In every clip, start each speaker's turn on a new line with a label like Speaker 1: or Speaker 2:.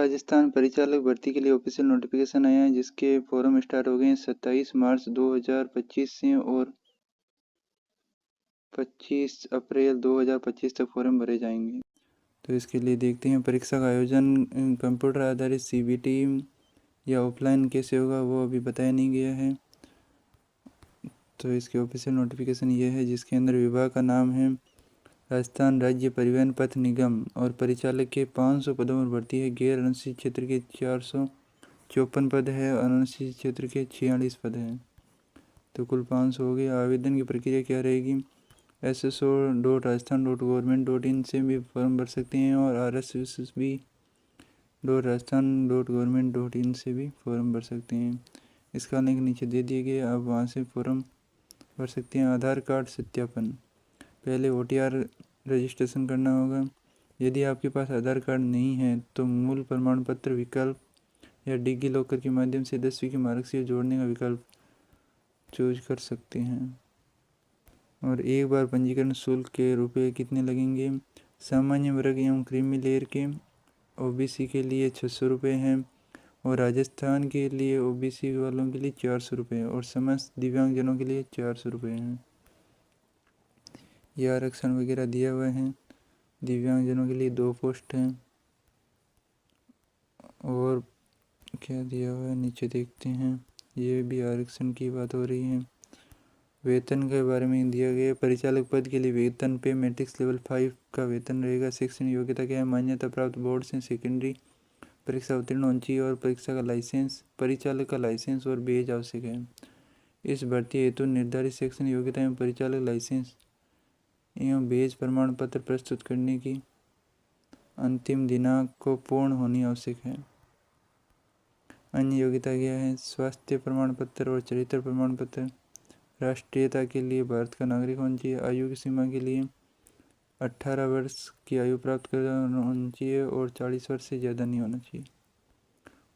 Speaker 1: राजस्थान परिचालक भर्ती के लिए ऑफिशियल नोटिफिकेशन आया है, जिसके फॉर्म स्टार्ट हो गए हैं 27 मार्च 2025 से और 25 अप्रैल 2025 तक फॉर्म भरे जाएंगे। तो इसके लिए देखते हैं परीक्षा का आयोजन कंप्यूटर आधारित CBT या ऑफलाइन कैसे होगा, वो अभी बताया नहीं गया है। तो इसके ऑफिशियल नोटिफिकेशन ये है, जिसके अंदर विभाग का नाम है राजस्थान राज्य परिवहन पथ निगम और परिचालक के 500 पदों पर भर्ती है। गैर अनुसूचित क्षेत्र के 454 पद है और अनुसूचित क्षेत्र के 46 पद हैं। तो कुल 500 हो गए। आवेदन की प्रक्रिया क्या रहेगी? sso.rajasthan.government.in से भी फॉर्म भर सकते हैं और rssb.rajasthan.government.in से भी फॉर्म भर सकते हैं। इसका लिंक नीचे दे दिए गए, आप वहाँ से फॉर्म भर सकते हैं। आधार कार्ड सत्यापन, पहले OTR रजिस्ट्रेशन करना होगा। यदि आपके पास आधार कार्ड नहीं है तो मूल प्रमाण पत्र विकल्प या डिजी लॉकर के माध्यम से 10वीं की मार्कशीट जोड़ने का विकल्प चूज कर सकते हैं। और एक बार पंजीकरण शुल्क के रुपये कितने लगेंगे? सामान्य वर्ग एवं क्रीमी लेयर के OBC के लिए 600 रुपये हैं और राजस्थान के लिए OBC वालों के लिए 400 रुपये और समस्त दिव्यांगजनों के लिए 400 रुपये हैं। यह आरक्षण वगैरह दिया हुआ है। दिव्यांगजनों के लिए 2 पोस्ट हैं और क्या दिया हुआ है नीचे देखते हैं। ये भी आरक्षण की बात हो रही है। वेतन के बारे में दिया गया, परिचालक पद के लिए वेतन पे मैट्रिक्स लेवल 5 का वेतन रहेगा। शैक्षणिक योग्यता क्या है? मान्यता प्राप्त बोर्ड से सेकेंडरी परीक्षा उत्तीर्ण होनी चाहिए और परीक्षा का लाइसेंस, परिचालक का लाइसेंस और बेज आवश्यक है। इस भर्ती हेतु निर्धारित शैक्षणिक योग्यता एवं परिचालक लाइसेंस एवं बेज प्रमाण पत्र प्रस्तुत करने की अंतिम दिनांक को पूर्ण होनी आवश्यक है। अन्य योग्यता क्या है? स्वास्थ्य प्रमाण पत्र और चरित्र प्रमाण पत्र। राष्ट्रीयता के लिए भारत का नागरिक होना चाहिए। आयु की सीमा के लिए 18 वर्ष की आयु प्राप्त कर होना चाहिए और 40 वर्ष से ज़्यादा नहीं होना चाहिए।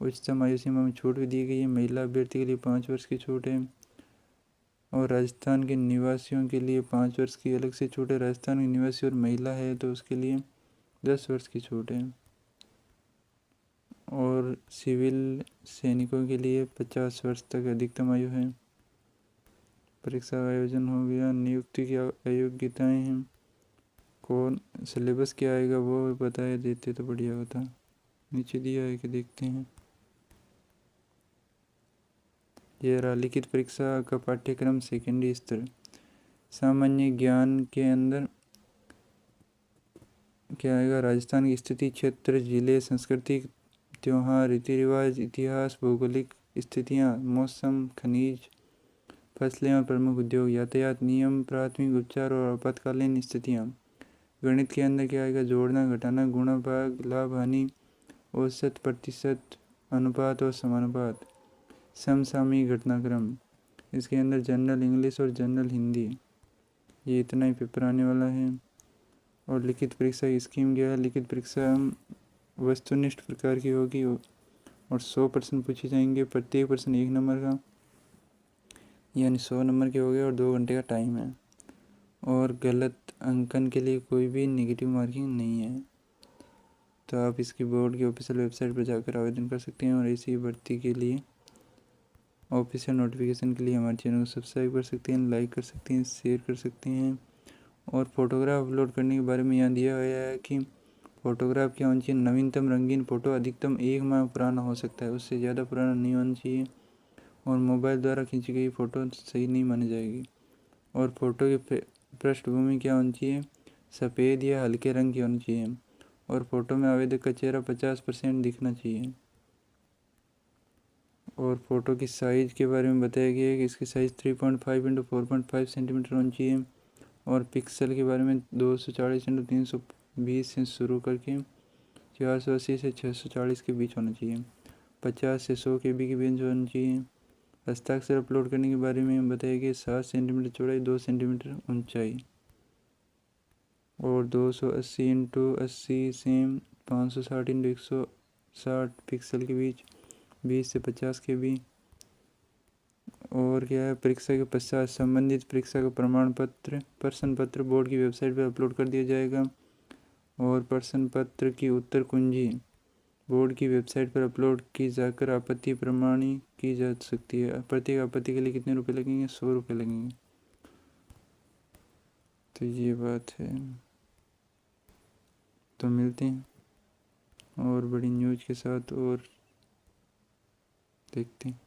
Speaker 1: उच्चतम आयु सीमा में छूट भी दी गई है। महिला अभ्यर्थी के लिए 5 वर्ष की छूट है और राजस्थान के निवासियों के लिए 5 वर्ष की अलग से छूट है। राजस्थान के निवासी और महिला है तो उसके लिए 10 वर्ष की छूट है। और सिविल सैनिकों के लिए 50 वर्ष तक अधिकतम आयु है। परीक्षा का आयोजन हो गया। नियुक्ति की अयोग्यताएँ हैं। कौन सिलेबस क्या आएगा वो बताया देते तो बढ़िया होता। नीचे दिया है कि देखते हैं। यह रहा लिखित परीक्षा का पाठ्यक्रम सेकेंडरी स्तर। सामान्य ज्ञान के अंदर क्या आएगा? राजस्थान की स्थिति, क्षेत्र, जिले, संस्कृति, त्यौहार, रीति रिवाज, इतिहास, भौगोलिक स्थितियाँ, मौसम, खनिज, फसलें और प्रमुख उद्योग, यातायात नियम, प्राथमिक उपचार और आपातकालीन स्थितियाँ। गणित के अंदर क्या आएगा? जोड़ना, घटाना, गुणा, भाग, लाभ, हानि, औसत, प्रतिशत, अनुपात और समानुपात, समसामयिक घटनाक्रम। इसके अंदर जनरल इंग्लिश और जनरल हिंदी। ये इतना ही पेपर आने वाला है। और लिखित परीक्षा की स्कीम क्या है? लिखित परीक्षा वस्तुनिष्ठ प्रकार की होगी और 100 प्रश्न पूछे जाएंगे। प्रत्येक प्रश्न 1 नंबर का, यानी 100 नंबर के हो गए और 2 घंटे का टाइम है। और गलत अंकन के लिए कोई भी नेगेटिव मार्किंग नहीं है। तो आप इसकी बोर्ड की ऑफिशियल वेबसाइट पर जाकर आवेदन कर सकते हैं और ऐसी भर्ती के लिए ऑफिशियल नोटिफिकेशन के लिए हमारे चैनल को सब्सक्राइब कर सकते हैं, लाइक कर सकते हैं, शेयर कर सकते हैं। और फोटोग्राफ अपलोड करने के बारे में यहाँ दिया गया है कि फ़ोटोग्राफ क्या होनी चाहिए? नवीनतम रंगीन फ़ोटो अधिकतम 1 माह पुराना हो सकता है, उससे ज़्यादा पुराना नहीं होना चाहिए। और मोबाइल द्वारा खींची गई फ़ोटो सही नहीं मानी जाएगी। और फ़ोटो की पृष्ठभूमि क्या होनी चाहिए? सफ़ेद या हल्के रंग की होनी चाहिए। और फ़ोटो में आवेदक का चेहरा 50% दिखना चाहिए। और फ़ोटो की साइज़ के बारे में बताया गया है कि इसकी साइज़ 3.5 × 4.5 सेंटीमीटर होनी चाहिए। और पिक्सल के बारे में 240 × 320 से शुरू करके 480 से 640 के बीच होना चाहिए। 50 से 100 KB के बीच होना चाहिए। हस्ताक्षर अपलोड करने के बारे में बताया गया 7 सेंटीमीटर चौड़ाई, 2 सेंटीमीटर ऊंचाई। और 280 × 80 से 560 × 160 पिक्सल के बीच, 20 से 50 KB। और क्या है? परीक्षा के पश्चात संबंधित परीक्षा का प्रश्न पत्र बोर्ड की वेबसाइट पर अपलोड कर दिया जाएगा। और प्रश्न पत्र की उत्तर कुंजी बोर्ड की वेबसाइट पर अपलोड की जाकर आपत्ति प्रमाणित की जा सकती है। प्रत्येक आपत्ति के लिए कितने रुपए लगेंगे? 100 रुपये लगेंगे। तो ये बात है। तो मिलते हैं और बड़ी न्यूज़ के साथ और देखते हैं।